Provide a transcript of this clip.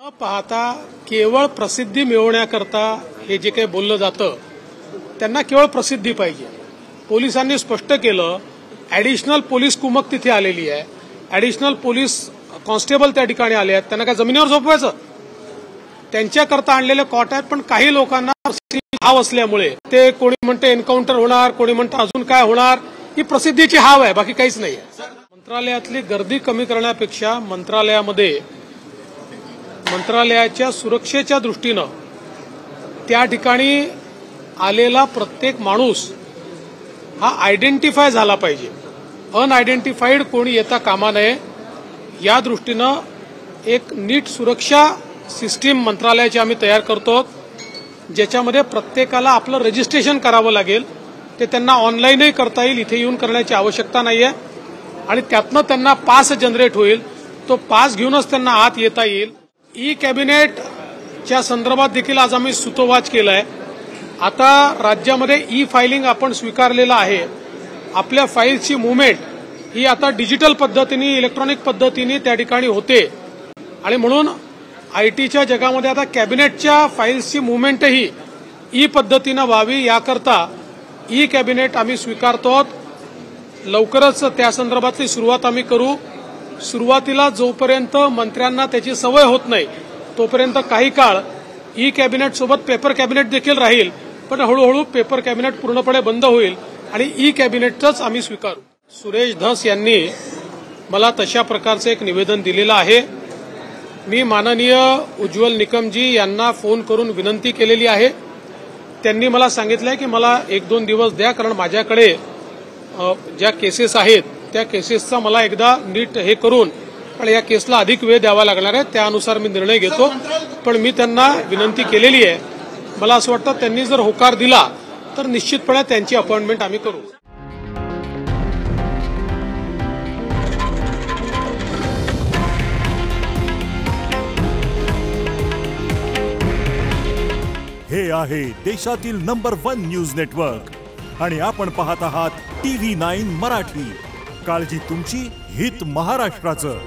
न पाहता केवळ प्रसिद्धी मिळवण्याकरता हे जे काही बोललं जातं त्यांना केवळ प्रसिद्धी पाहिजे। पोलिसांनी स्पष्ट केलं, ॲडिशनल पोलीस कुमक तिथे आलेली आहे, ॲडिशनल पोलीस कॉन्स्टेबल त्या ठिकाणी आले आहेत, त्यांना काय जमिनीवर झोपवायचं? त्यांच्याकरता आणलेले कॉट आहेत, पण काही लोकांना हाव असल्यामुळे ते कोणी म्हणते एन्काउंटर होणार, कोणी म्हणतं अजून काय होणार, ही प्रसिद्धीची हाव आहे, बाकी काहीच नाही आहे। मंत्रालयातली गर्दी कमी करण्यापेक्षा मंत्रालयाच्या सुरक्षेच्या दृष्टीनं त्या ठिकाणी आलेला प्रत्येक माणूस हा आयडेंटिफाय झाला पाहिजे, अनआयडेंटिफाईड कोणी येता कामा नये, या दृष्टीनं एक नीट सुरक्षा सिस्टीम मंत्रालयाची आम्ही तयार करतो, ज्याच्यामध्ये प्रत्येकाला आपलं रजिस्ट्रेशन करावं लागेल। ते त्यांना ऑनलाईनही करता येईल, इथे येऊन करण्याची आवश्यकता नाहीये, आणि त्यातनं त्यांना पास जनरेट होईल, तो पास घेऊनच त्यांना आत येता येईल। ई कॅबिनेटच्या संदर्भात देखील आज आम्ही सूतोवाच केलाय। आता राज्यामध्ये ई फायलिंग आपण स्वीकारलेलं आहे, आपल्या फाईल्सची मुवमेंट ही आता डिजिटल पद्धतीने, इलेक्ट्रॉनिक पद्धतीने त्या ठिकाणी होते, आणि म्हणून आयटीच्या जगामध्ये आता कॅबिनेटच्या फाईल्सची मुवमेंटही ई पद्धतीनं व्हावी, याकरता ई कॅबिनेट आम्ही स्वीकारतो। लवकरच त्या संदर्भातली सुरुवात आम्ही करू। सुरुवातीला जोपर्यंत मंत्र्यांना त्याची सवय होत नाही तोपर्यंत काही काळ ई कॅबिनेट सोबत पेपर कॅबिनेट देखील राहील, पण हळूहळू पेपर कॅबिनेट पूर्णपणे बंद होईल आणि ई कॅबिनेटच आम्ही स्वीकारू। सुरेश धस यांनी मला तशा प्रकारचं एक निवेदन दिलेलं आहे। मी माननीय उज्ज्वल निकमजी यांना फोन करून विनंती केलेली आहे। त्यांनी मला सांगितलंय की मला 1-2 दिवस द्या, कारण माझ्याकडे ज्या केसेस आहेत त्या केसेसचा मला एकदा नीट हे करून, पण या केसला अधिक वेळ द्यावा लागणार आहे, त्यानुसार मी निर्णय घेतो। पण मी त्यांना विनंती केलेली आहे, मला असं वाटतं त्यांनी जर होकार दिला तर निश्चितपणे त्यांची अपॉइंटमेंट आम्ही करू। हे आहे देशातील नंबर 1 न्यूज नेटवर्क आणि आपण पाहत आहात TV9 मराठी। काळजी तुमची, हित महाराष्ट्राचं।